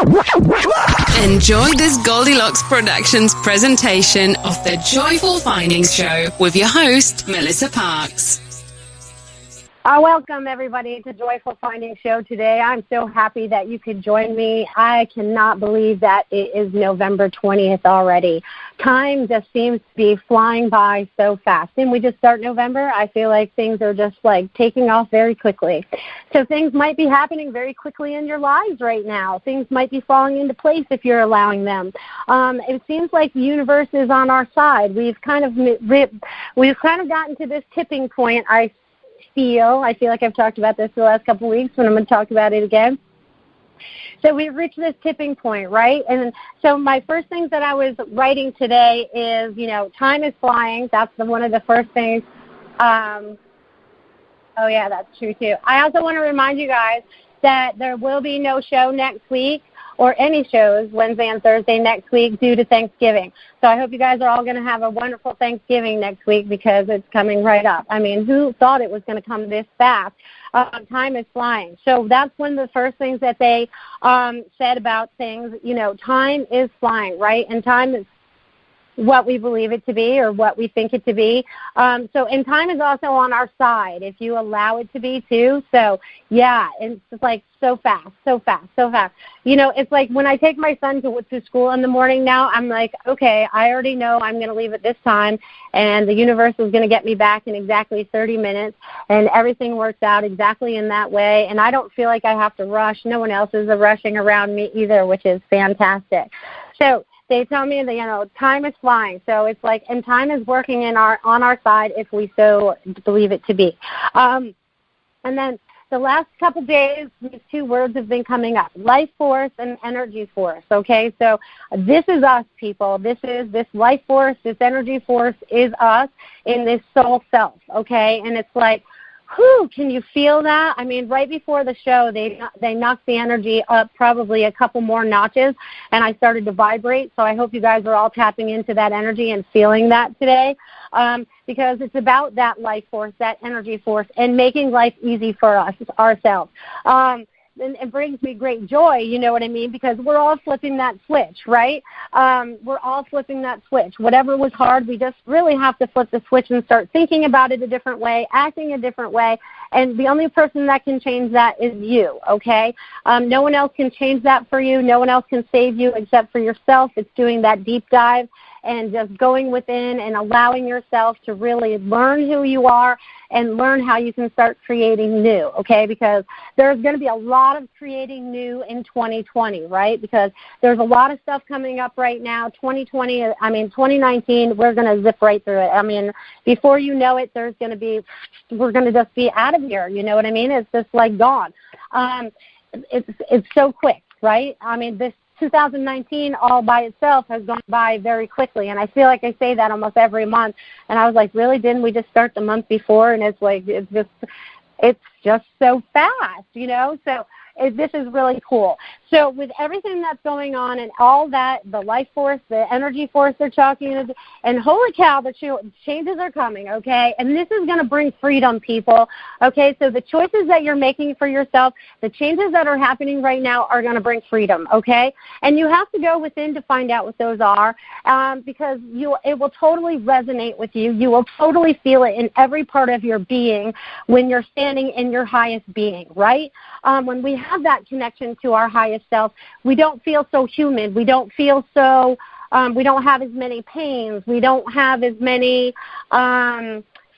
Enjoy this Goldilocks Productions presentation of the Joyful Findings Show with your host, Melissa Parks. Welcome, everybody, to Joyful Findings Show today. I'm so happy that you could join me. I cannot believe that it is November 20th already. Time just seems to be flying by so fast. And we just start November. I feel like things are just like taking off very quickly. So things might be happening very quickly in your lives right now. Things might be falling into place if you're allowing them. It seems like the universe is on our side. We've kind of gotten to this tipping point. I feel like I've talked about this for the last couple of weeks, but I'm going to talk about it again. So we've reached this tipping point, right? And so my first things that I was writing today is, time is flying. That's one of the first things. Oh, yeah, that's true, too. I also want to remind you guys that there will be no show next week or any shows Wednesday and Thursday next week due to Thanksgiving. So I hope you guys are all going to have a wonderful Thanksgiving next week because it's coming right up. I mean, who thought it was going to come this fast? Time is flying. So that's one of the first things that they said about things. Time is flying, right? And time is what we believe it to be or what we think it to be. And time is also on our side if you allow it to be too. So, yeah, it's like so fast. It's like when I take my son to school in the morning now, I'm like, okay, I already know I'm going to leave at this time, and the universe is going to get me back in exactly 30 minutes, and everything works out exactly in that way, and I don't feel like I have to rush. No one else is rushing around me either, which is fantastic. So they tell me that, time is flying. So it's like, and time is working on our side if we so believe it to be. And then the last couple days, these two words have been coming up, life force and energy force, okay? So this is us, people. This life force, this energy force is us in this soul self, okay? And it's like, whew, can you feel that? I mean, right before the show, they knocked the energy up probably a couple more notches, and I started to vibrate. So I hope you guys are all tapping into that energy and feeling that today, because it's about that life force, that energy force, and making life easy for us, ourselves. And it brings me great joy, you know what I mean, because we're all flipping that switch, right? We're all flipping that switch. Whatever was hard, we just really have to flip the switch and start thinking about it a different way, acting a different way, and the only person that can change that is you, okay? No one else can change that for you. No one else can save you except for yourself. It's doing that deep dive and just going within and allowing yourself to really learn who you are and learn how you can start creating new, okay? Because there's going to be a lot of creating new in 2020, right? Because there's a lot of stuff coming up right now. 2019, we're going to zip right through it. I mean, before you know it, we're going to just be out of here, you know what I mean? It's just like gone. It's so quick, right? I mean, this 2019 all by itself has gone by very quickly, and I feel like I say that almost every month, and I was like, really, didn't we just start the month before? And it's like, it's just so fast, so this is really cool. So with everything that's going on and all that, the life force, the energy force they're talking, and holy cow, the changes are coming, okay? And this is going to bring freedom, people, okay? So the choices that you're making for yourself, the changes that are happening right now are going to bring freedom, okay? And you have to go within to find out what those are, because it will totally resonate with you. You will totally feel it in every part of your being when you're standing in your highest being, right? When we have that connection to our highest self, we don't feel so human. We don't feel so, we don't have as many pains. We don't have as many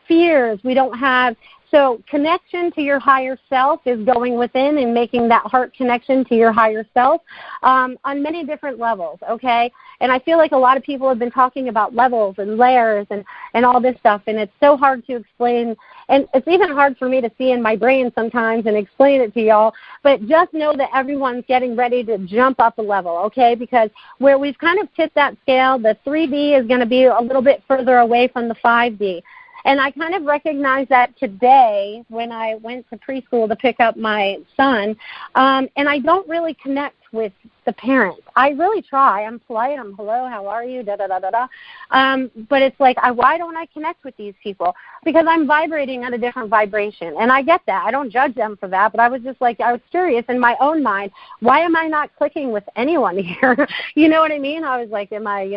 fears. We don't have, so connection to your higher self is going within and making that heart connection to your higher self on many different levels, okay? And I feel like a lot of people have been talking about levels and layers and all this stuff, and it's so hard to explain. And it's even hard for me to see in my brain sometimes and explain it to y'all. But just know that everyone's getting ready to jump up a level, okay? Because where we've kind of tipped that scale, the 3D is going to be a little bit further away from the 5D. And I kind of recognized that today when I went to preschool to pick up my son, and I don't really connect with the parents. I really try. I'm polite. I'm hello, how are you, da-da-da-da-da. But it's like, why don't I connect with these people? Because I'm vibrating at a different vibration. And I get that. I don't judge them for that. But I was just like, I was curious in my own mind, why am I not clicking with anyone here? You know what I mean? I was like, am I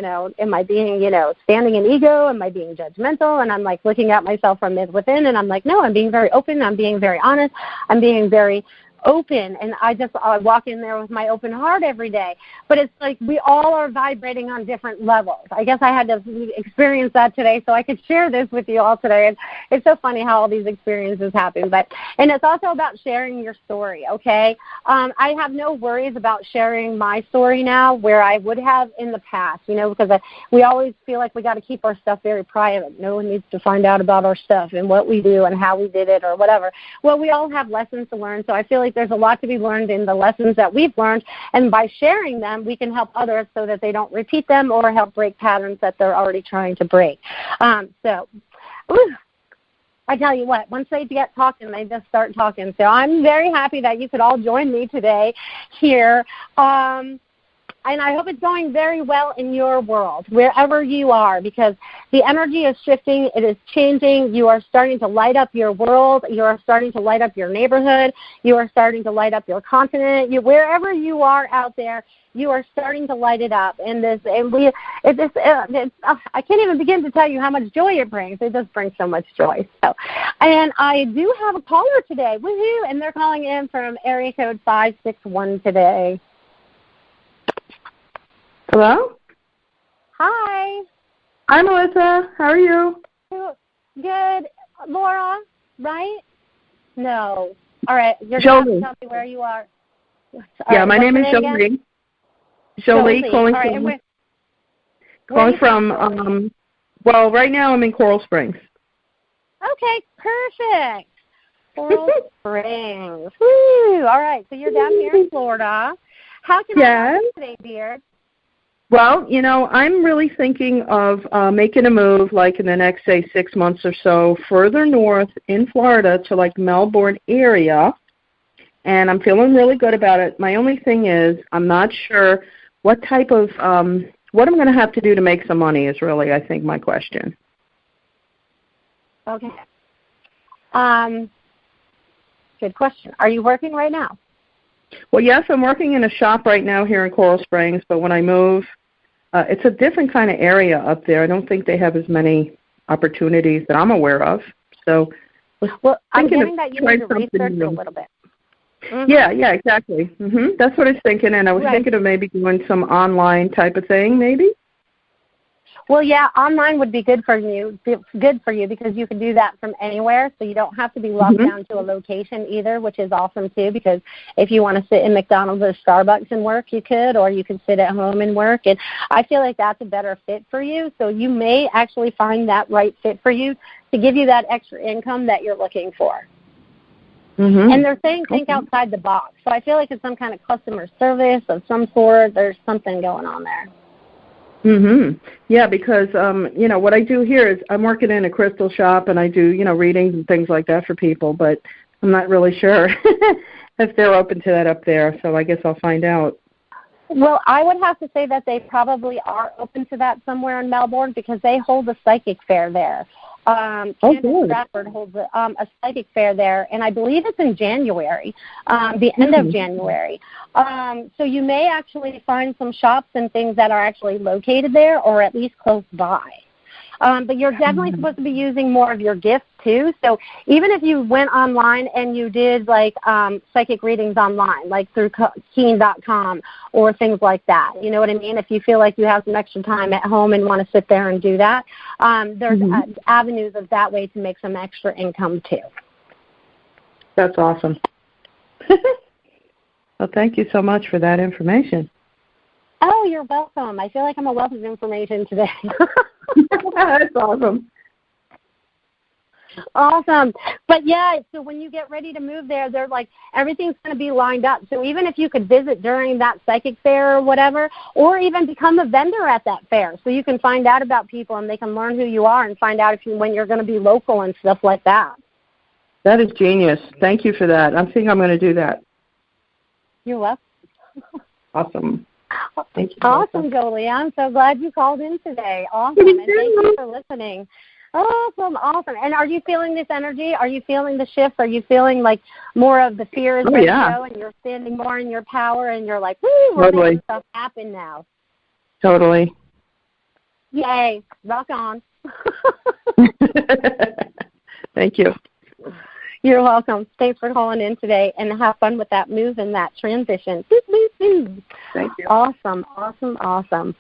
being, standing in ego? Am I being judgmental? And I'm like looking at myself from within, and I'm like, no, I'm being very open. I'm being very honest. I'm being very open, and I walk in there with my open heart every day. But it's like we all are vibrating on different levels. I guess I had to experience that today so I could share this with you all today. And it's so funny how all these experiences happen. And it's also about sharing your story, okay? I have no worries about sharing my story now where I would have in the past, because we always feel like we got to keep our stuff very private. No one needs to find out about our stuff and what we do and how we did it or whatever. Well, we all have lessons to learn, so I feel like there's a lot to be learned in the lessons that we've learned, and by sharing them, we can help others so that they don't repeat them or help break patterns that they're already trying to break. I tell you what, once they get talking, they just start talking. So I'm very happy that you could all join me today here. And I hope it's going very well in your world, wherever you are, because the energy is shifting. It is changing. You are starting to light up your world. You are starting to light up your neighborhood. You are starting to light up your continent. Wherever you are out there, you are starting to light it up. I can't even begin to tell you how much joy it brings. It just brings so much joy. And I do have a caller today. Woohoo! And they're calling in from area code 561 today. Hello? Hi. Hi, Melissa. How are you? Good. Laura, right? No. All right. You're going to have to tell me where you are. My name is Jolie. Jolie, calling from, right now I'm in Coral Springs. Okay, perfect. Coral Springs. Woo. All right. So you're down here in Florida. How can I help you today, dear? Well, I'm really thinking of making a move, like in the next, say, 6 months or so, further north in Florida to, like, Melbourne area, and I'm feeling really good about it. My only thing is I'm not sure what type of, what I'm going to have to do to make some money is really, I think, my question. Okay. Good question. Are you working right now? Well, yes, I'm working in a shop right now here in Coral Springs, but when I move, it's a different kind of area up there. I don't think they have as many opportunities that I'm aware of. So, I'm getting that you need to research a little bit. Mm-hmm. Yeah, exactly. Mm-hmm. That's what I was thinking, and I was thinking of maybe doing some online type of thing, maybe. Well, yeah, online would be good for you because you can do that from anywhere, so you don't have to be locked down to a location either, which is awesome too, because if you want to sit in McDonald's or Starbucks and work, you could, or you could sit at home and work, and I feel like that's a better fit for you, so you may actually find that right fit for you to give you that extra income that you're looking for. Mm-hmm. And they're saying think outside the box, so I feel like it's some kind of customer service of some sort. There's something going on there. Yeah, because, what I do here is I'm working in a crystal shop, and I do, readings and things like that for people, but I'm not really sure if they're open to that up there, so I guess I'll find out. Well, I would have to say that they probably are open to that somewhere in Melbourne because they hold a psychic fair there. Candace Stratford holds a psychic fair there, and I believe it's in January, the end of January. So you may actually find some shops and things that are actually located there or at least close by. But you're definitely supposed to be using more of your gifts, too. So even if you went online and you did, like, psychic readings online, like through Keen.com or things like that, you know what I mean? If you feel like you have some extra time at home and want to sit there and do that, there's avenues of that way to make some extra income, too. That's awesome. Well, thank you so much for that information. Oh, you're welcome. I feel like I'm a wealth of information today. That's awesome. Awesome. But, yeah, so when you get ready to move there, they're like, everything's going to be lined up. So even if you could visit during that psychic fair or whatever, or even become a vendor at that fair so you can find out about people and they can learn who you are and find out when you're going to be local and stuff like that. That is genius. Thank you for that. I think I'm going to do that. You're welcome. Awesome. Thank you. Awesome, Jolie. I'm so glad you called in today. Awesome. And thank you for listening. Awesome. And are you feeling this energy? Are you feeling the shift? Are you feeling like more of the fear is ready to go and you're standing more in your power and you're like, woo, we're making stuff happen now? Totally. Yay. Rock on. Thank you. You're welcome. Thanks for calling in today, and have fun with that move and that transition. Thank you. Awesome. Awesome.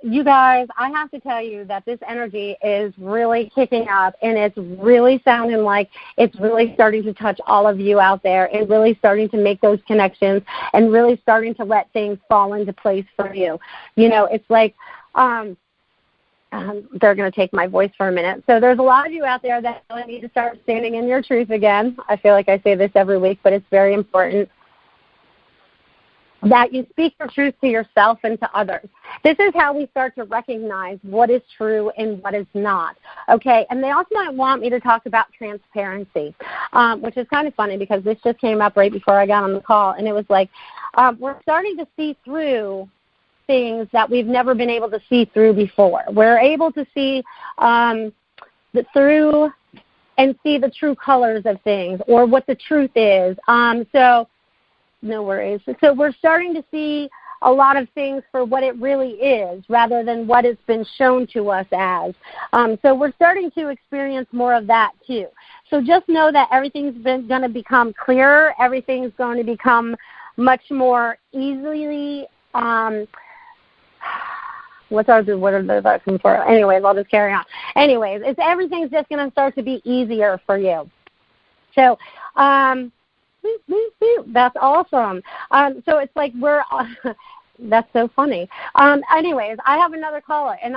You guys, I have to tell you that this energy is really kicking up, and it's really sounding like it's really starting to touch all of you out there and really starting to make those connections and really starting to let things fall into place for you. You know, it's like they're going to take my voice for a minute. So there's a lot of you out there that really need to start standing in your truth again. I feel like I say this every week, but it's very important that you speak your truth to yourself and to others. This is how we start to recognize what is true and what is not, okay? And they also might want me to talk about transparency, which is kind of funny because this just came up right before I got on the call, and it was like we're starting to see through things that we've never been able to see through before. We're able to see through and see the true colors of things or what the truth is. So no worries. So we're starting to see a lot of things for what it really is rather than what it's been shown to us as. So we're starting to experience more of that too. So just know that everything's going to become clearer. Everything's going to become much more easily what are the looking for? Anyways, I'll just carry on. Anyways, everything's just going to start to be easier for you. So, that's awesome. So it's like that's so funny. Anyways, I have another caller, and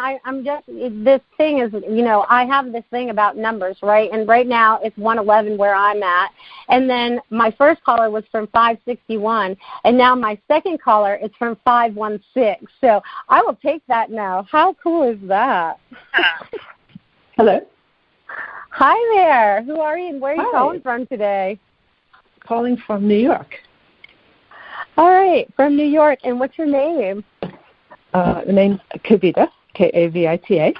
this thing is, I have this thing about numbers, right? And right now it's 111 where I'm at. And then my first caller was from 561, and now my second caller is from 516. So I will take that now. How cool is that? Hello. Hi there. Who are you and where are you calling from today? Calling from New York. All right, from New York. And what's your name? The name's Kavita, Kavita.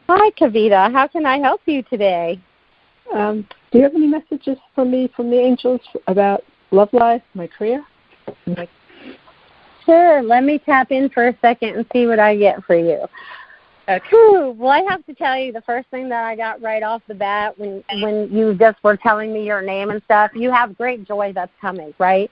Hi, Kavita. How can I help you today? Do you have any messages for me from the angels about love life, my career? Sure. Let me tap in for a second and see what I get for you. Okay. Well, I have to tell you, the first thing that I got right off the bat when you just were telling me your name and stuff, you have great joy that's coming, right?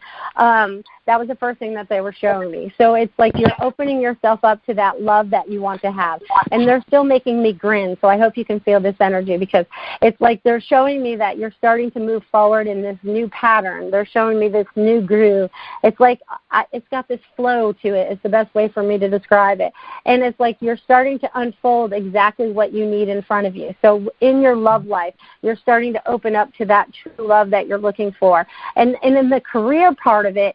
That was the first thing that they were showing me. So it's like you're opening yourself up to that love that you want to have. And they're still making me grin, so I hope you can feel this energy because it's like they're showing me that you're starting to move forward in this new pattern. They're showing me this new groove. It's like it's got this flow to it. It's the best way for me to describe it. And it's like you're starting to unfold exactly what you need in front of you. So in your love life, you're starting to open up to that true love that you're looking for. And in the career part of it,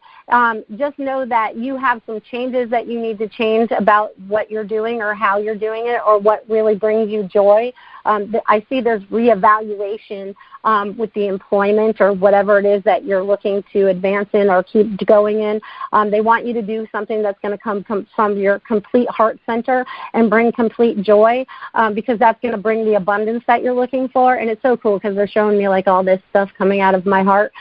just know that you have some changes that you need to change about what you're doing or how you're doing it or what really brings you joy. I see there's reevaluation with the employment or whatever it is that you're looking to advance in or keep going in. They want you to do something that's going to come from your complete heart center and bring complete joy because that's going to bring the abundance that you're looking for. And it's so cool because they're showing me like all this stuff coming out of my heart,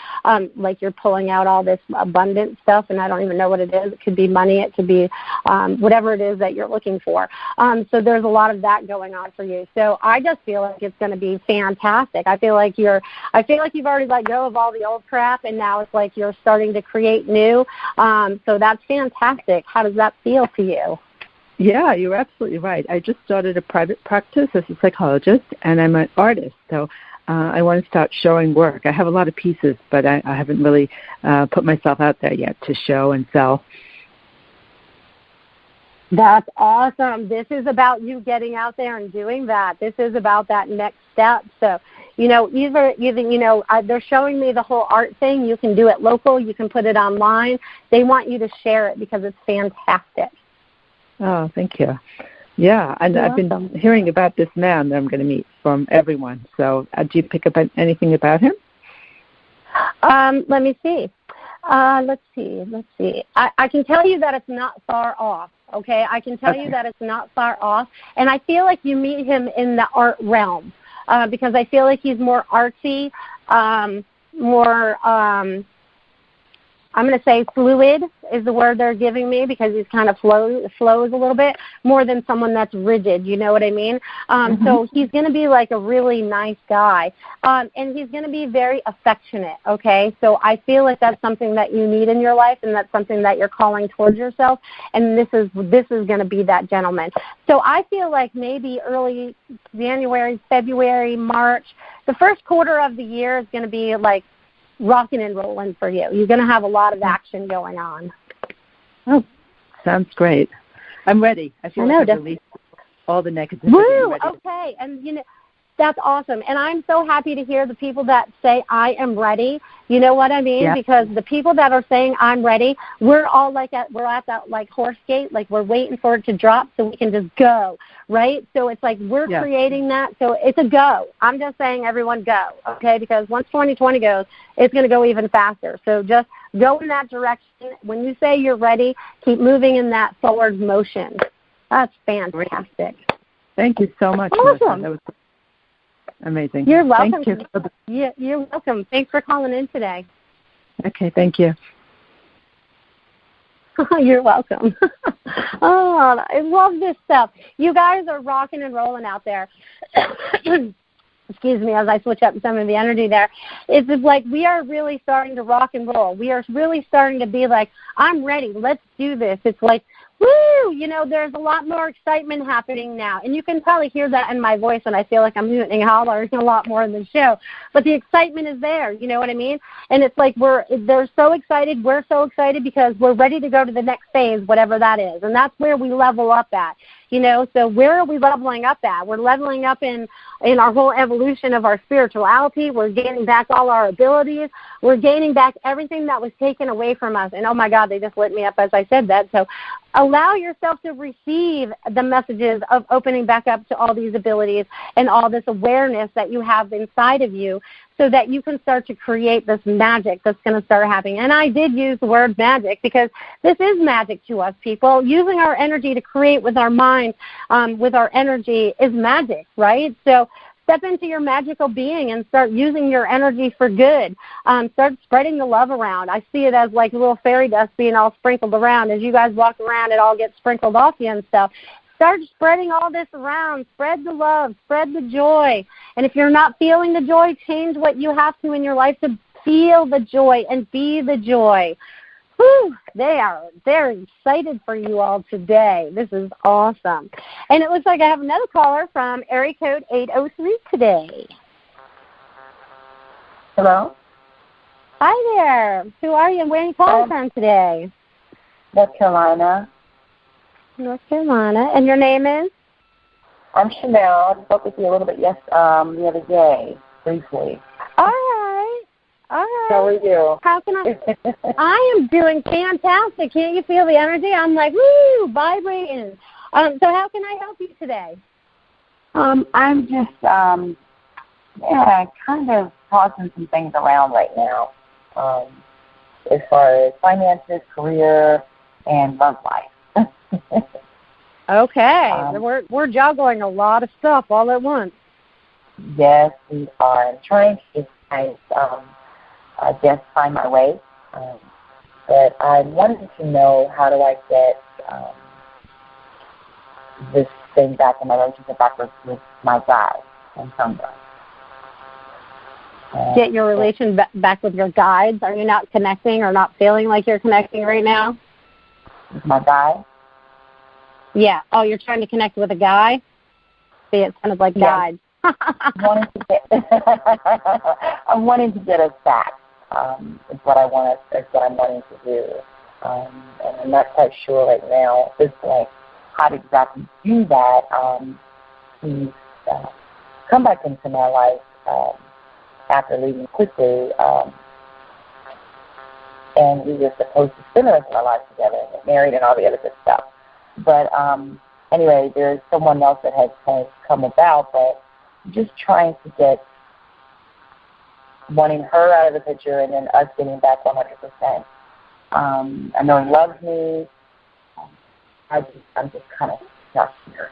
like you're pulling out all this abundant stuff, and I don't even know what it is. It could be money. It could be whatever it is that you're looking for. So there's a lot of that going on for you. So I just feel like it's going to be fantastic. I feel like you've already let go of all the old crap, and now it's like you're starting to create new. So that's fantastic. How does that feel to you? Yeah, you're absolutely right. I just started a private practice as a psychologist, and I'm an artist. So I want to start showing work. I have a lot of pieces, but I haven't really put myself out there yet to show and sell. That's awesome. This is about you getting out there and doing that. This is about that next step. So, either they're showing me the whole art thing. You can do it local. You can put it online. They want you to share it because it's fantastic. Oh, thank you. Yeah, and I've been hearing about this man that I'm going to meet from everyone. So do you pick up anything about him? Let me see. Let's see. I can tell you that it's not far off, okay? I can tell you that it's not far off. And I feel like you meet him in the art realm because I feel like he's more artsy, more, I'm going to say fluid is the word they're giving me because he's kind of flows a little bit more than someone that's rigid, you know what I mean? So he's going to be like a really nice guy, and he's going to be very affectionate, okay? So I feel like that's something that you need in your life, and that's something that you're calling towards yourself, and this is going to be that gentleman. So I feel like maybe early January, February, March, the first quarter of the year is going to be like rocking and rolling for you. You're going to have a lot of action going on. Oh, sounds great. I'm ready. I feel like I've released all the negativity. Woo! Okay, and you know, that's awesome. And I'm so happy to hear the people that say, I am ready. You know what I mean? Yeah. Because the people that are saying, I'm ready, we're all we're at that like horse gate, like we're waiting for it to drop so we can just go, right? So it's like we're creating that. So it's a go. I'm just saying everyone go, okay? Because once 2020 goes, it's going to go even faster. So just go in that direction. When you say you're ready, keep moving in that forward motion. That's fantastic. Great. Thank you so much. Awesome. That was amazing. You're welcome. Thank you. You're welcome. Thanks for calling in today. Okay, thank you. You're welcome. Oh, I love this stuff. You guys are rocking and rolling out there. Excuse me, as I switch up some of the energy there. It's just like we are really starting to rock and roll. We are really starting to be like, I'm ready. Let's do this. It's like, woo, you know, there's a lot more excitement happening now. And you can probably hear that in my voice, and I feel like I'm hooting and hollering a lot more in the show. But the excitement is there, you know what I mean? And it's like they're so excited, we're so excited because we're ready to go to the next phase, whatever that is. And that's where we level up at. You know, so where are we leveling up at? We're leveling up in our whole evolution of our spirituality. We're gaining back all our abilities. We're gaining back everything that was taken away from us. And, oh, my God, they just lit me up as I said that. So allow yourself to receive the messages of opening back up to all these abilities and all this awareness that you have inside of you so that you can start to create this magic that's going to start happening. And I did use the word magic because this is magic to us, people. Using our energy to create with our mind, with our energy is magic, right? So step into your magical being and start using your energy for good. Start spreading the love around. I see it as like little fairy dust being all sprinkled around. As you guys walk around, it all gets sprinkled off you and stuff. Start spreading all this around. Spread the love. Spread the joy. And if you're not feeling the joy, change what you have to in your life to feel the joy and be the joy. Whew, they're excited for you all today. This is awesome. And it looks like I have another caller from area code 803 today. Hello? Hi there. Who are you and where are you calling from today? North Carolina. North Carolina. And your name is? I'm Chanel. I spoke with you a little bit the other day, briefly. All right. How are you? How can I am doing fantastic. Can't you feel the energy? I'm like, woo, vibrating. So how can I help you today? I'm just, kind of tossing some things around right now, as far as finances, career, and love life. Okay. We're juggling a lot of stuff all at once. Yes, we are. I'm trying to just find my way. But I wanted to know, how do I get this thing back in my relationship back with my guy and someone? Get your relation back with your guides? Are you not connecting or not feeling like you're connecting right now? With my guy? Yeah. Oh, you're trying to connect with a guy? See, it sounded like guides. I'm wanting to get us back. Is what I'm wanting to do. And I'm not quite sure right now at this point how to exactly do that. He's come back into my life after leaving quickly, and we were supposed to spend the rest of our lives together and get married and all the other good stuff. But anyway, there's someone else that has kind of come about, but just trying to get wanting her out of the picture and then us getting back 100%. I know he loves me. I'm just kind of stuck here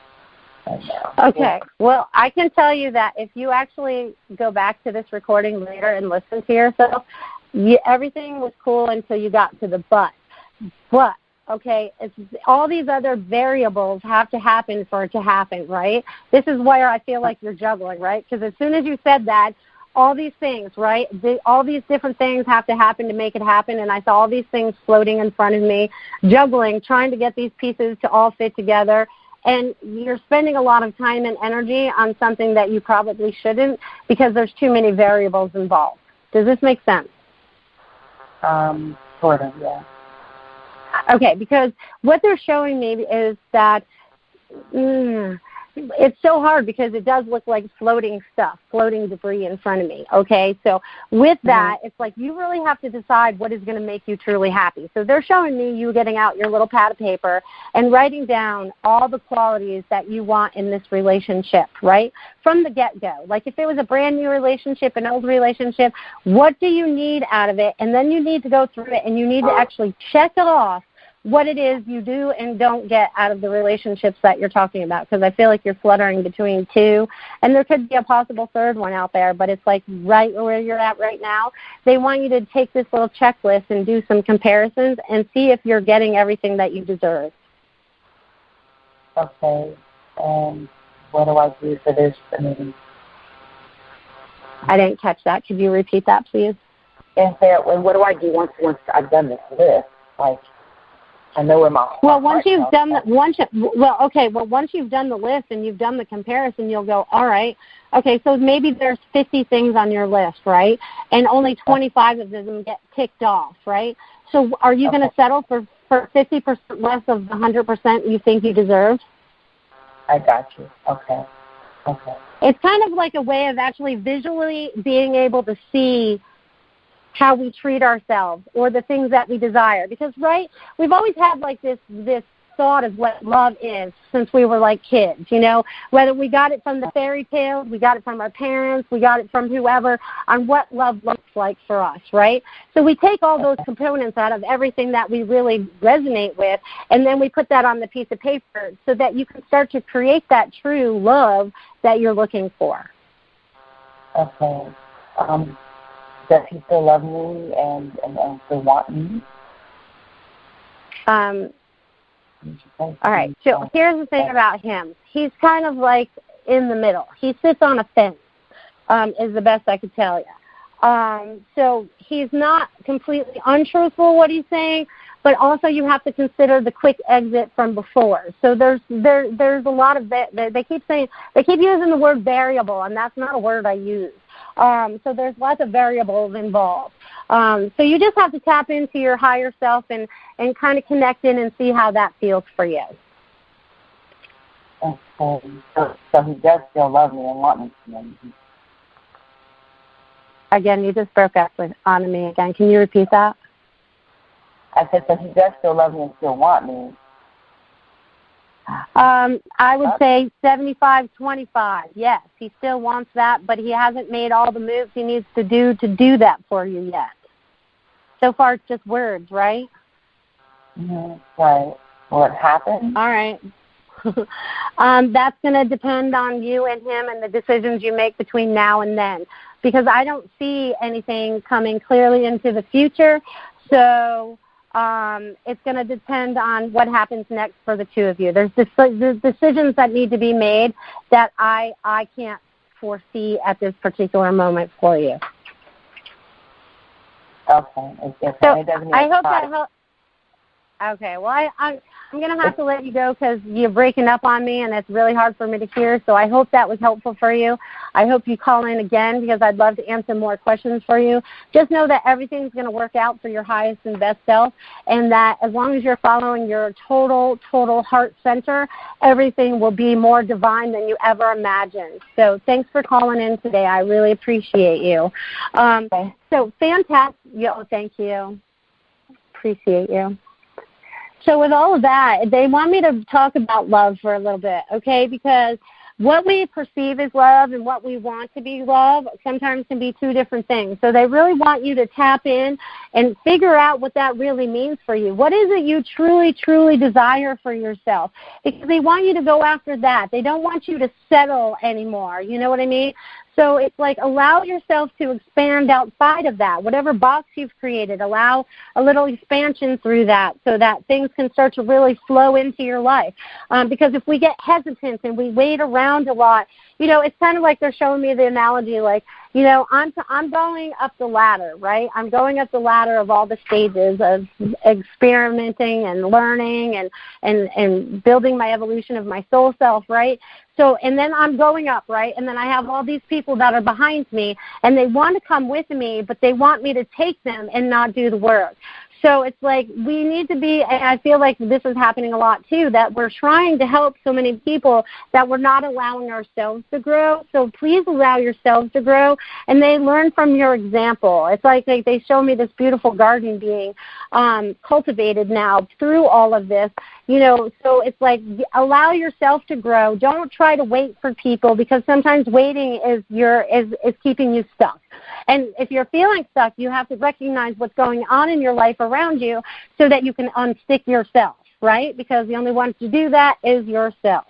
right now. Okay. Well, I can tell you that if you actually go back to this recording later and listen to yourself, everything was cool until you got to the but. But, okay, it's, all these other variables have to happen for it to happen, right? This is where I feel like you're juggling, right? Because as soon as you said that, all these things, right? All these different things have to happen to make it happen, and I saw all these things floating in front of me, juggling, trying to get these pieces to all fit together, and you're spending a lot of time and energy on something that you probably shouldn't because there's too many variables involved. Does this make sense? Sort of, yeah. Okay, because what they're showing me is that it's so hard because it does look like floating stuff, floating debris in front of me, okay? So with that, it's like you really have to decide what is going to make you truly happy. So they're showing me you getting out your little pad of paper and writing down all the qualities that you want in this relationship, right, from the get-go. Like if it was a brand-new relationship, an old relationship, what do you need out of it? And then you need to go through it and you need to actually check it off what it is you do and don't get out of the relationships that you're talking about, because I feel like you're fluttering between two, and there could be a possible third one out there, but it's like right where you're at right now. They want you to take this little checklist and do some comparisons and see if you're getting everything that you deserve. Okay, what do I do for this? I didn't catch that. Could you repeat that, please? And what do I do once I've done this list? Like, I know where my once you've done the once you've done the list and you've done the comparison, you'll go, all right, okay, so maybe there's 50 things on your list, right? And only 25 of them get ticked off, right? So are you going to settle for 50% less of the 100% you think you deserve? I got you. Okay. It's kind of like a way of actually visually being able to see how we treat ourselves or the things that we desire. Because, right, we've always had like this thought of what love is since we were like kids, you know, whether we got it from the fairy tales, we got it from our parents, we got it from whoever, on what love looks like for us, right? So we take all those components out of everything that we really resonate with, and then we put that on the piece of paper so that you can start to create that true love that you're looking for. Okay. Does he still love me and still want me? All right. So here's the thing about him. He's kind of like in the middle. He sits on a fence, is the best I could tell you. So he's not completely untruthful what he's saying, but also you have to consider the quick exit from before. So there's a lot of they keep using the word variable, and that's not a word I use. So there's lots of variables involved. So you just have to tap into your higher self and kind of connect in and see how that feels for you. Okay. So he does still love me and want me to know me. Again, you just broke up on me again. Can you repeat that? I said, so he does still love me and still want me. I would say 75-25. Yes, he still wants that, but he hasn't made all the moves he needs to do that for you yet. So far, it's just words, right? Mm-hmm. Right. Will it happen? All right. That's going to depend on you and him and the decisions you make between now and then, because I don't see anything coming clearly into the future. So it's going to depend on what happens next for the two of you. There's decisions that need to be made that I can't foresee at this particular moment for you. Okay. So I hope that helps. Okay. Well, I'm going to have to let you go because you're breaking up on me, and it's really hard for me to hear. So I hope that was helpful for you. I hope you call in again because I'd love to answer more questions for you. Just know that everything's going to work out for your highest and best self, and that as long as you're following your total heart center, everything will be more divine than you ever imagined. So thanks for calling in today. I really appreciate you. So fantastic. Thank you. Appreciate you. So with all of that, they want me to talk about love for a little bit, okay? Because what we perceive as love and what we want to be love sometimes can be two different things. So they really want you to tap in and figure out what that really means for you. What is it you truly, truly desire for yourself? Because they want you to go after that. They don't want you to settle anymore. You know what I mean? So it's like allow yourself to expand outside of that. Whatever box you've created, allow a little expansion through that so that things can start to really flow into your life. Because if we get hesitant and we wait around a lot, you know, it's kind of like they're showing me the analogy like, you know, I'm going up the ladder, right? I'm going up the ladder of all the stages of experimenting and learning and building my evolution of my soul self, right? So, and then I'm going up, right? And then I have all these people that are behind me, and they want to come with me, but they want me to take them and not do the work. So it's like we need to be, and I feel like this is happening a lot too, that we're trying to help so many people that we're not allowing ourselves to grow. So please allow yourselves to grow, and they learn from your example. It's like they show me this beautiful garden being cultivated now through all of this. You know, so it's like allow yourself to grow. Don't try to wait for people, because sometimes waiting is keeping you stuck. And if you're feeling stuck, you have to recognize what's going on in your life around you so that you can unstick yourself, right? Because the only one to do that is yourself.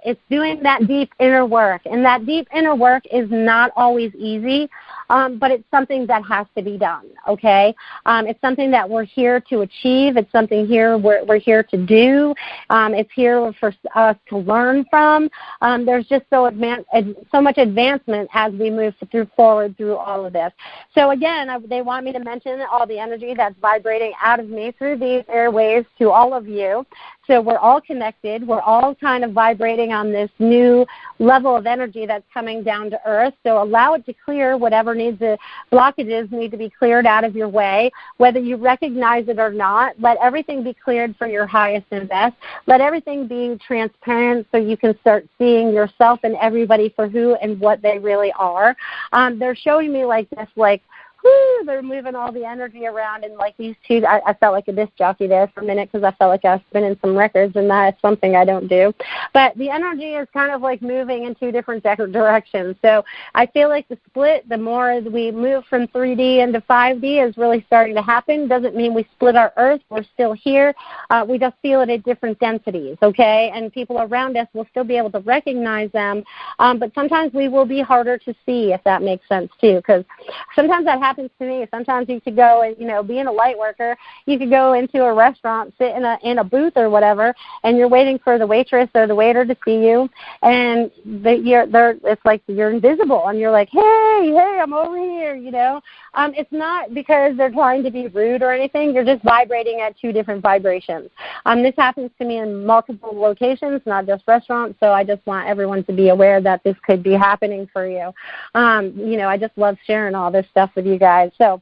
It's doing that deep inner work. And that deep inner work is not always easy, but it's something that has to be done, okay? It's something that we're here to achieve. It's something here we're here to do. It's here for us to learn from. There's just so much advancement as we move forward through all of this. So, again, they want me to mention all the energy that's vibrating out of me through these airwaves to all of you. So we're all connected. We're all kind of vibrating on this new level of energy that's coming down to earth. So allow it to clear whatever blockages need to be cleared out of your way, whether you recognize it or not. Let everything be cleared for your highest and best. Let everything be transparent so you can start seeing yourself and everybody for who and what they really are. They're showing me like this, like, they're moving all the energy around, and like these two, I felt like a disc jockey there for a minute because I felt like I was spinning some records, and that is something I don't do. But the energy is kind of like moving in two different directions. So I feel like the split, the more we move from 3D into 5D is really starting to happen. Doesn't mean we split our earth. We're still here. We just feel it at different densities, okay? And people around us will still be able to recognize them, but sometimes we will be harder to see, if that makes sense too, because sometimes that happens to me. Sometimes you could go and, you know, being a light worker, you could go into a restaurant, sit in a booth or whatever, and you're waiting for the waitress or the waiter to see you, and it's like you're invisible, and you're like, hey, I'm over here, you know. It's not because they're trying to be rude or anything. You're just vibrating at two different vibrations. This happens to me in multiple locations, not just restaurants, so I just want everyone to be aware that this could be happening for you. You know, I just love sharing all this stuff with you guys. So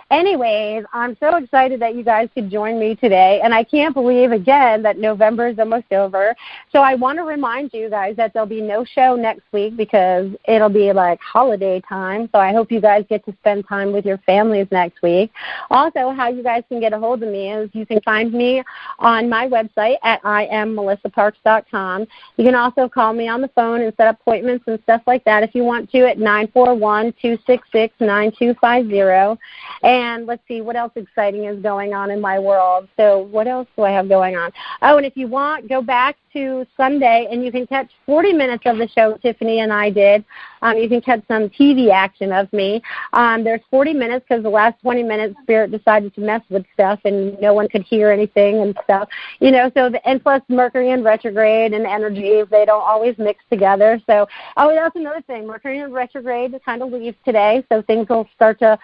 anyways, I'm so excited that you guys could join me today, and I can't believe, again, that November is almost over. So I want to remind you guys that there'll be no show next week because it'll be like holiday time, so I hope you guys get to spend time with your families next week. Also, how you guys can get a hold of me is you can find me on my website at IamMelissaParks.com. You can also call me on the phone and set up appointments and stuff like that if you want to at 941-266-9250. And let's see, what else exciting is going on in my world? So what else do I have going on? Oh, and if you want, go back to Sunday, and you can catch 40 minutes of the show Tiffany and I did. You can catch some TV action of me. There's 40 minutes because the last 20 minutes Spirit decided to mess with stuff, and no one could hear anything and stuff. You know, so and plus Mercury in retrograde and energy, they don't always mix together. So, oh, that's another thing. Mercury in retrograde kind of leaves today, so things will start to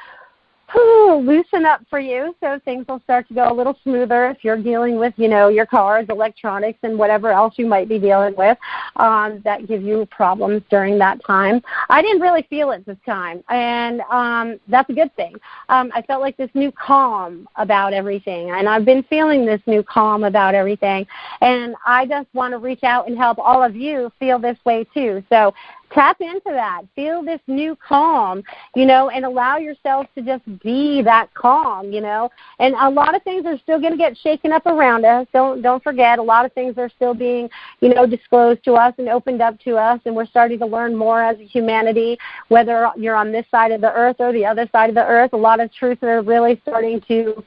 loosen up for you, so things will start to go a little smoother if you're dealing with, you know, your cars, electronics, and whatever else you might be dealing with that give you problems during that time. I didn't really feel it this time, and that's a good thing. I felt like this new calm about everything, and I've been feeling this new calm about everything, and I just want to reach out and help all of you feel this way too. So tap into that. Feel this new calm, you know, and allow yourself to just be that calm, you know. And a lot of things are still going to get shaken up around us. Don't forget, a lot of things are still being, disclosed to us and opened up to us, and we're starting to learn more as a humanity, whether you're on this side of the earth or the other side of the earth. A lot of truths are really starting to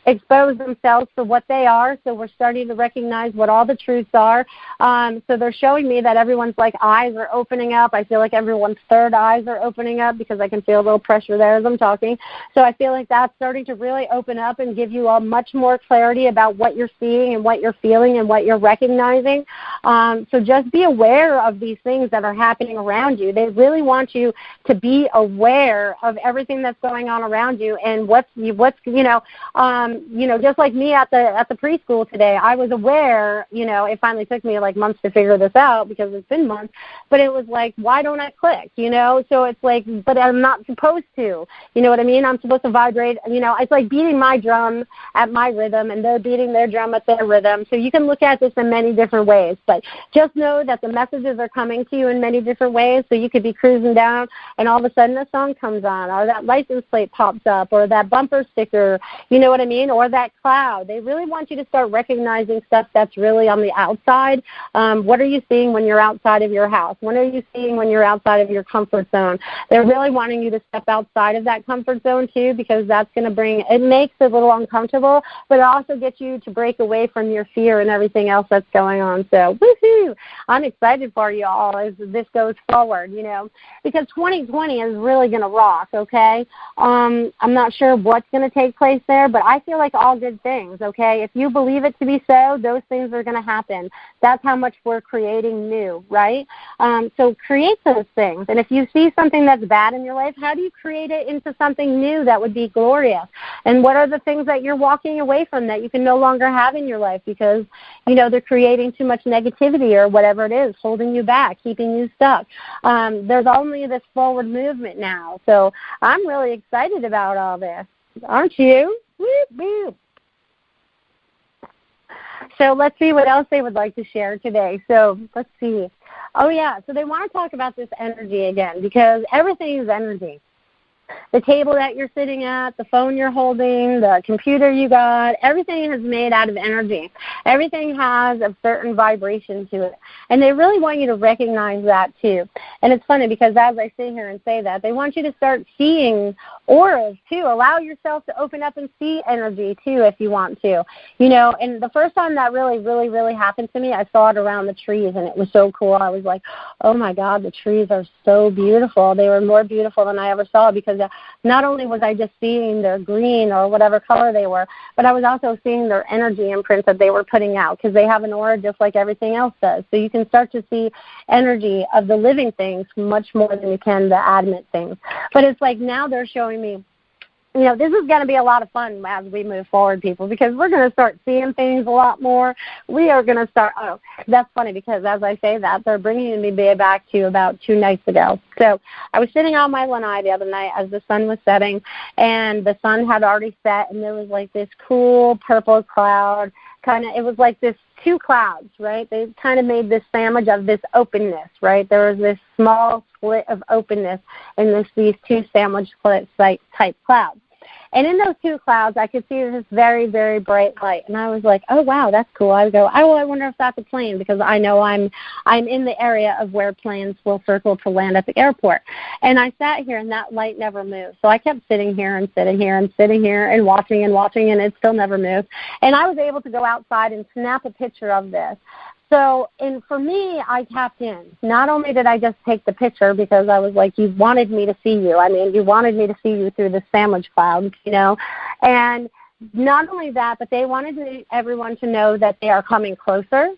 expose themselves for what they are, so we're starting to recognize what all the truths are. So they're showing me that everyone's eyes are opening up. I feel like everyone's third eyes are opening up because I can feel a little pressure there as I'm talking. So I feel like that's starting to really open up and give you all much more clarity about what you're seeing and what you're feeling and what you're recognizing. So just be aware of these things that are happening around you. They really want you to be aware of everything that's going on around you and just like me at the preschool today, I was aware, it finally took me months to figure this out because it's been months, but it was why don't I click, So it's but I'm not supposed to, you know what I mean? I'm supposed to vibrate, it's like beating my drum at my rhythm and they're beating their drum at their rhythm. So you can look at this in many different ways, but just know that the messages are coming to you in many different ways. So you could be cruising down and all of a sudden a song comes on, or that license plate pops up, or that bumper sticker, you know what I mean? Or that cloud. They really want you to start recognizing stuff that's really on the outside. What are you seeing when you're outside of your house? What are you seeing when you're outside of your comfort zone? They're really wanting you to step outside of that comfort zone too, because that's going to it makes it a little uncomfortable, but it also gets you to break away from your fear and everything else that's going on. So, woohoo! I'm excited for you all as this goes forward, because 2020 is really going to rock, okay? I'm not sure what's going to take place there, but I feel like all good things, okay? If you believe it to be so, those things are going to happen. That's how much we're creating new, right? So create those things. And if you see something that's bad in your life, how do you create it into something new that would be glorious? And what are the things that you're walking away from that you can no longer have in your life because, they're creating too much negativity or whatever it is, holding you back, keeping you stuck? There's only this forward movement now. So I'm really excited about all this. Aren't you? Woo, woo. So let's see what else they would like to share today. So let's see. Oh, yeah. So they want to talk about this energy again because everything is energy. The table that you're sitting at, the phone you're holding, the computer you got, everything is made out of energy. Everything has a certain vibration to it. And they really want you to recognize that too. And it's funny because as I sit here and say that, they want you to start seeing auras too. Allow yourself to open up and see energy too if you want to. And the first time that really happened to me, I saw it around the trees and it was so cool. I was like, oh my God, the trees are so beautiful. They were more beautiful than I ever saw because not only was I just seeing their green or whatever color they were, but I was also seeing their energy imprints that they were putting out because they have an aura just like everything else does. So you can start to see energy of the living things much more than you can the adamant things. But it's like now they're showing me, this is going to be a lot of fun as we move forward, people, because we're going to start seeing things a lot more. We are going to start, that's funny because as I say that, they're bringing me back to about 2 nights ago. So I was sitting on my lanai the other night as the sun was setting, and the sun had already set, and there was like this cool purple cloud. It was like this 2 clouds, right? They kind of made this sandwich of this openness, right? There was this small split of openness in these 2 sandwich type clouds. And in those 2 clouds, I could see this very, very bright light. And I was like, oh, wow, that's cool. I would go, I wonder if that's a plane because I know I'm in the area of where planes will circle to land at the airport. And I sat here, and that light never moved. So I kept sitting here and sitting here and sitting here and watching, and it still never moved. And I was able to go outside and snap a picture of this. So, and for me, I tapped in. Not only did I just take the picture because I was like, you wanted me to see you. I mean, you wanted me to see you through the sandwich cloud, and not only that, but they wanted everyone to know that they are coming closer,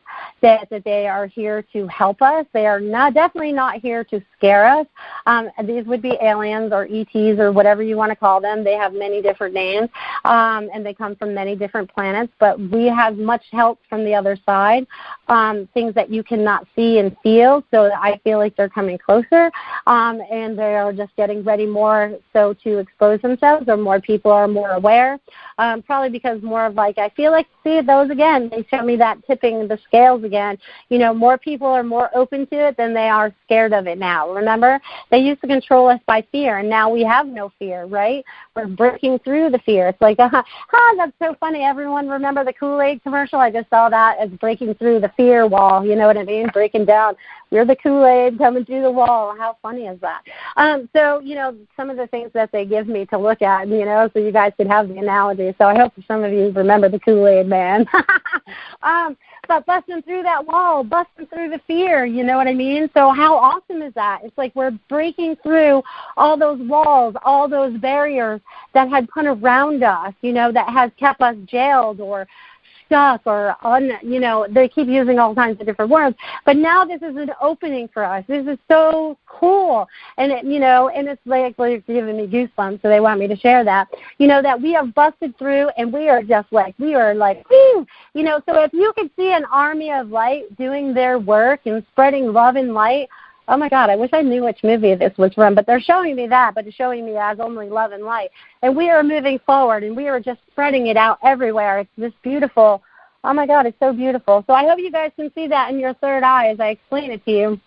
that they are here to help us. They are definitely not here to scare us. These would be aliens or ETs or whatever you want to call them. They have many different names, and they come from many different planets, but we have much help from the other side, things that you cannot see and feel, so I feel like they're coming closer, and they are just getting ready more so to expose themselves, or more people are more aware. probably because more of like, I feel like, see, those again, they show me that tipping the scales again. You know, more people are more open to it than they are scared of it now. Remember? They used to control us by fear, and now we have no fear, right? We're breaking through the fear. It's like, that's so funny. Everyone remember the Kool-Aid commercial? I just saw that as breaking through the fear wall. You know what I mean? Breaking down. We're the Kool-Aid coming through the wall. How funny is that? So, you know, some of the things that they give me to look at, you know, so you guys could have the analogy. So I hope some of you remember the Kool-Aid man. But busting through that wall, busting through the fear, you know what I mean? So how awesome is that? It's like we're breaking through all those walls, all those barriers that had put around us, you know, that has kept us jailed or stuck or, you know, they keep using all kinds of different words. But now this is an opening for us. This is so cool. And, it, you know, and it's like giving me goosebumps, so they want me to share that, you know, that we have busted through and we are just like, whoo, you know, so if you could see an army of light doing their work and spreading love and light, oh, my God, I wish I knew which movie this was from, but they're showing me that, but it's showing me as only love and light. And we are moving forward, and we are just spreading it out everywhere. It's this beautiful, oh, my God, it's so beautiful. So I hope you guys can see that in your third eye as I explain it to you.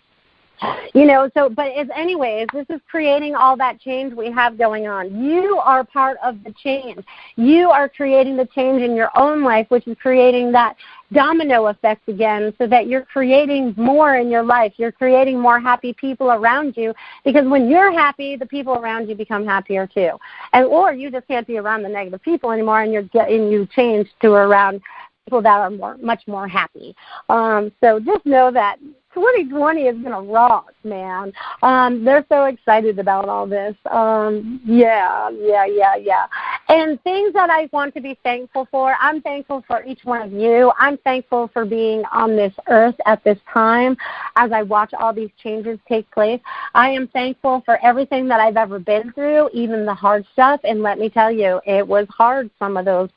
You know, so, but anyways, this is creating all that change we have going on. You are part of the change. You are creating the change in your own life, which is creating that domino effect again, so that you're creating more in your life. You're creating more happy people around you, because when you're happy, the people around you become happier too. Or you just can't be around the negative people anymore, and you change to around people that are much more happy. So just know that 2020 is going to rock, man. They're so excited about all this. Yeah. And things that I want to be thankful for, I'm thankful for each one of you. I'm thankful for being on this earth at this time as I watch all these changes take place. I am thankful for everything that I've ever been through, even the hard stuff. And let me tell you, it was hard, some of those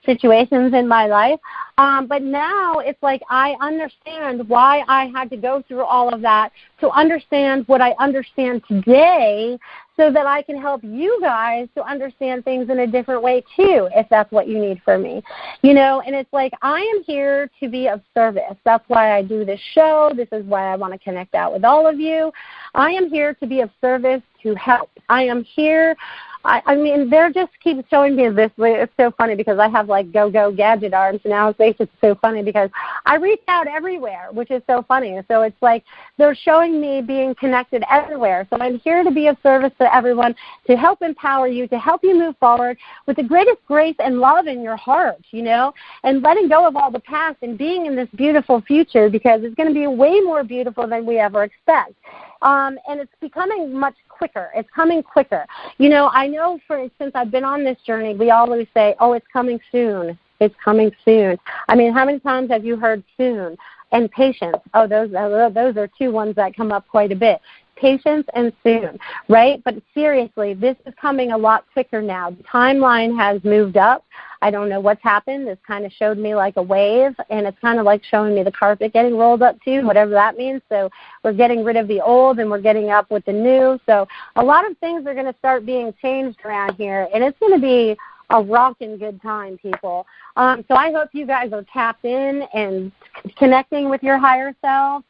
situations in my life. But now it's like I understand why I had to go through all of that to understand what I understand today, so that I can help you guys to understand things in a different way too, if that's what you need from me. You know, and it's like I am here to be of service. That's why I do this show. This is why I want to connect out with all of you. I am here to be of service, to help. I am here. I mean, they're just keep showing me this. It's so funny because I have like go-go gadget arms now. It's just so funny because I reach out everywhere, which is so funny. So it's like they're showing me being connected everywhere. So I'm here to be of service to everyone, to help empower you, to help you move forward with the greatest grace and love in your heart, you know, and letting go of all the past and being in this beautiful future, because it's going to be way more beautiful than we ever expect. And it's becoming much quicker. It's coming quicker. You know, I know since I've been on this journey, we always say, oh, it's coming soon. It's coming soon. I mean, how many times have you heard soon? And patience. Oh, those are two ones that come up quite a bit. Patience and soon, right? But seriously, this is coming a lot quicker now. The timeline has moved up. I don't know what's happened. This kind of showed me like a wave, and it's kind of like showing me the carpet getting rolled up too, whatever that means. So we're getting rid of the old and we're getting up with the new. So a lot of things are going to start being changed around here, and it's going to be a rocking good time, people. So I hope you guys are tapped in and connecting with your higher self,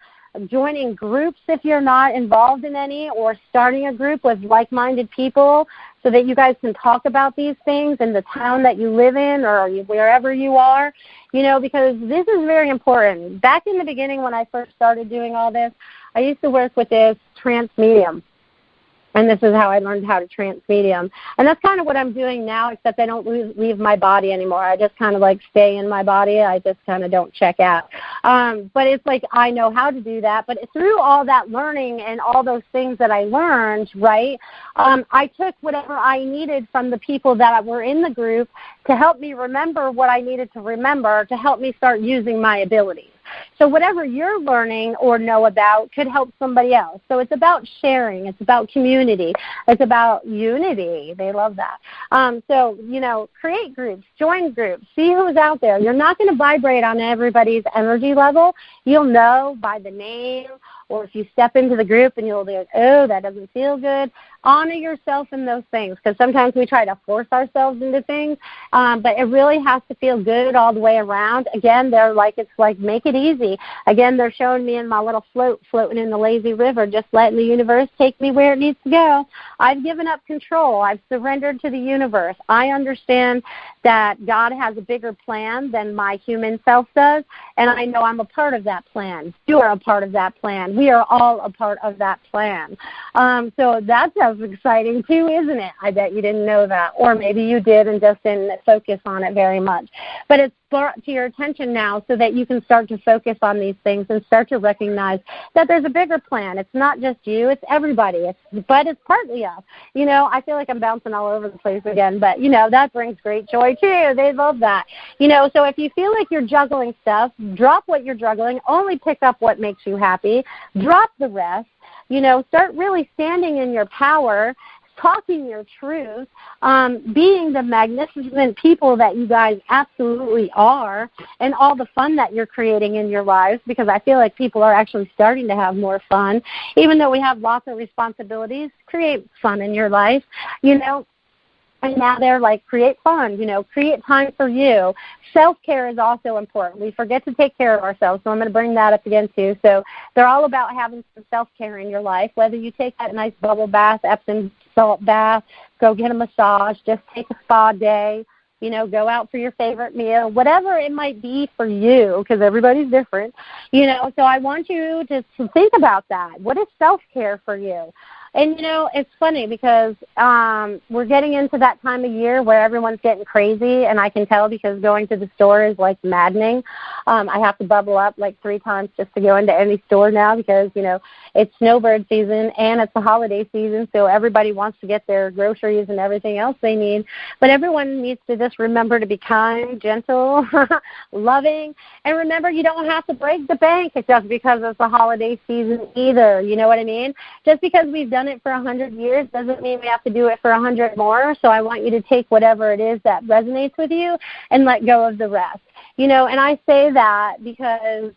joining groups if you're not involved in any, or starting a group with like-minded people so that you guys can talk about these things in the town that you live in or wherever you are, you know, because this is very important. Back in the beginning when I first started doing all this, I used to work with this Trance Medium. And this is how I learned how to trance medium. And that's kind of what I'm doing now, except I don't leave my body anymore. I just kind of like stay in my body. I just kind of don't check out. But it's like I know how to do that. But through all that learning and all those things that I learned, right, I took whatever I needed from the people that were in the group to help me remember what I needed to remember to help me start using my abilities. So whatever you're learning or know about could help somebody else. So it's about sharing. It's about community. It's about unity. They love that. So, you know, create groups, join groups, see who's out there. You're not going to vibrate on everybody's energy level. You'll know by the name or if you step into the group and you'll be like, oh, that doesn't feel good, honor yourself in those things, because sometimes we try to force ourselves into things, but it really has to feel good all the way around. Again, it's like make it easy. Again, they're showing me in my little float floating in the lazy river, just letting the universe take me where it needs to go. I've given up control. I've surrendered to the universe. I understand that God has a bigger plan than my human self does, and I know I'm a part of that plan. You are a part of that plan. We are all a part of that plan. So that's exciting too, isn't it? I bet you didn't know that, or maybe you did and just didn't focus on it very much. But it's brought to your attention now so that you can start to focus on these things and start to recognize that there's a bigger plan. It's not just you, it's everybody, but it's partly us. I feel like I'm bouncing all over the place again, but, that brings great joy too. They love that. So if you feel like you're juggling stuff, drop what you're juggling, only pick up what makes you happy, drop the rest. Start really standing in your power, talking your truth, being the magnificent people that you guys absolutely are, and all the fun that you're creating in your lives, because I feel like people are actually starting to have more fun. Even though we have lots of responsibilities, create fun in your life, And now they're like, create fun, create time for you. Self-care is also important. We forget to take care of ourselves, so I'm going to bring that up again too. So they're all about having some self-care in your life, whether you take that nice bubble bath, Epsom salt bath, go get a massage, just take a spa day, go out for your favorite meal, whatever it might be for you, because everybody's different, So I want you to think about that. What is self-care for you? And, it's funny because we're getting into that time of year where everyone's getting crazy, and I can tell because going to the store is like maddening. I have to bubble up like 3 times just to go into any store now because, it's snowbird season and it's the holiday season, so everybody wants to get their groceries and everything else they need. But everyone needs to just remember to be kind, gentle, loving, and remember you don't have to break the bank just because it's the holiday season either. You know what I mean? Just because we've done it for 100 years doesn't mean we have to do it for 100 more. So I want you to take whatever it is that resonates with you and let go of the rest. And I say that because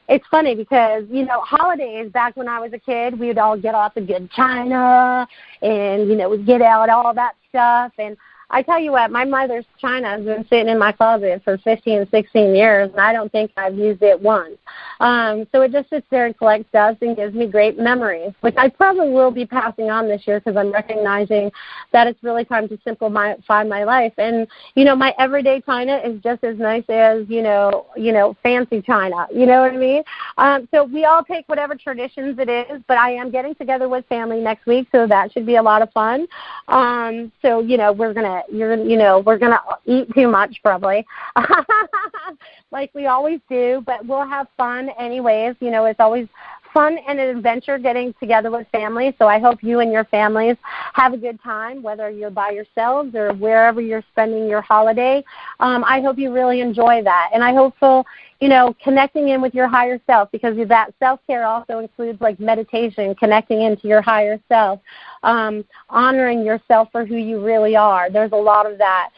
it's funny because, holidays, back when I was a kid, we would all get out the good china and, we'd get out all that stuff. And I tell you what, my mother's china has been sitting in my closet for 15, 16 years, and I don't think I've used it once. So it just sits there and collects dust and gives me great memories, which I probably will be passing on this year because I'm recognizing that it's really time to simplify my life. And, my everyday china is just as nice as, fancy china. You know what I mean? So we all take whatever traditions it is, but I am getting together with family next week, so that should be a lot of fun. So, we're gonna eat too much probably, like we always do, but we'll have fun anyways. It's always fun and an adventure getting together with family. So I hope you and your families have a good time, whether you're by yourselves or wherever you're spending your holiday. I hope you really enjoy that, and I hope connecting in with your higher self, because that self-care also includes like meditation, connecting into your higher self, honoring yourself for who you really are. There's a lot of that.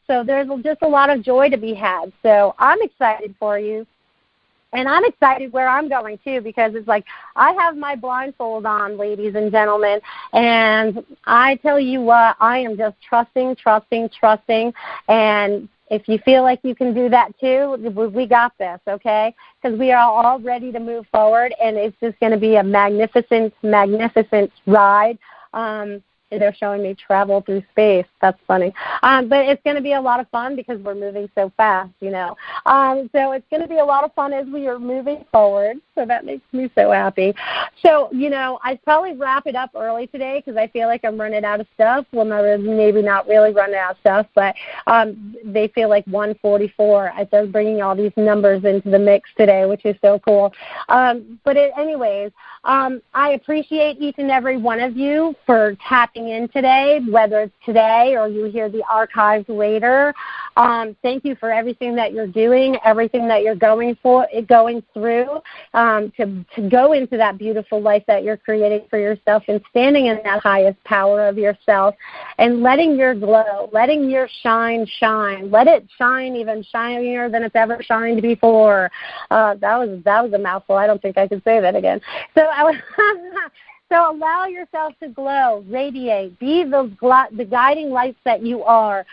So there's just a lot of joy to be had. So I'm excited for you. And I'm excited where I'm going, too, because it's like I have my blindfold on, ladies and gentlemen, and I tell you what, I am just trusting, and if you feel like you can do that, too, we got this, okay, because we are all ready to move forward, and it's just going to be a magnificent ride. They're showing me travel through space. That's funny. But it's going to be a lot of fun because we're moving so fast, So it's going to be a lot of fun as we are moving forward. So that makes me so happy. So, I'd probably wrap it up early today because I feel like I'm running out of stuff. Well, maybe not really running out of stuff, but they feel like 1:44. I started bringing all these numbers into the mix today, which is so cool. Anyways, I appreciate each and every one of you for tapping in today, whether it's today or you hear the archives later. Thank you for everything that you're doing, everything that you're going through, to go into that beautiful life that you're creating for yourself and standing in that highest power of yourself and letting your glow, letting your shine shine. Let it shine even shinier than it's ever shined before. That was a mouthful. I don't think I could say that again. So allow yourself to glow, radiate, be the guiding lights that you are.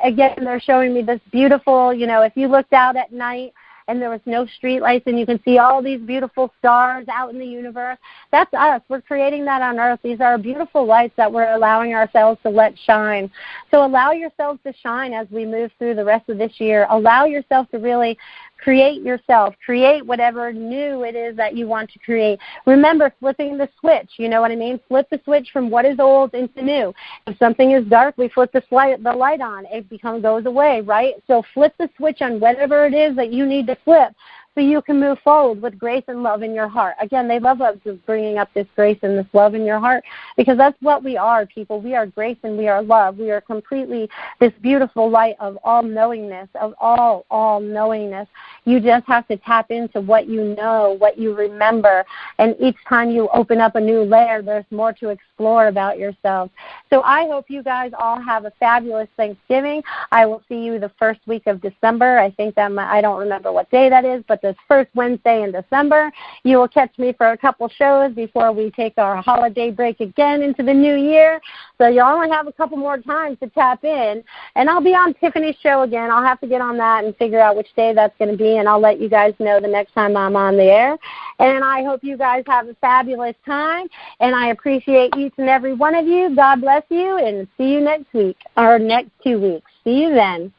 Again, they're showing me this beautiful, if you looked out at night and there was no street lights and you can see all these beautiful stars out in the universe, that's us. We're creating that on Earth. These are beautiful lights that we're allowing ourselves to let shine. So allow yourself to shine as we move through the rest of this year. Allow yourself to really create yourself. Create whatever new it is that you want to create. Remember, flipping the switch. You know what I mean? Flip the switch from what is old into new. If something is dark, we flip the light on. It goes away, right? So flip the switch on whatever it is that you need to flip, so you can move forward with grace and love in your heart. Again, they love us bringing up this grace and this love in your heart, because that's what we are, people. We are grace and we are love. We are completely this beautiful light of all-knowingness, of all-knowingness. You just have to tap into what you know, what you remember, and each time you open up a new layer, there's more to explore about yourself. So I hope you guys all have a fabulous Thanksgiving. I will see you the first week of December. I think I don't remember what day that is, but this first Wednesday in December. You will catch me for a couple shows before we take our holiday break again into the new year. So you only have a couple more times to tap in. And I'll be on Tiffany's show again. I'll have to get on that and figure out which day that's going to be, and I'll let you guys know the next time I'm on the air. And I hope you guys have a fabulous time, and I appreciate each and every one of you. God bless you, and see you next week, or next 2 weeks. See you then.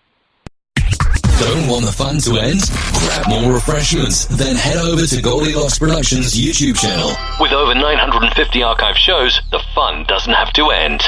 Don't want the fun to end? Grab more refreshments, then head over to Goldilocks Productions' YouTube channel. With over 950 archive shows, the fun doesn't have to end.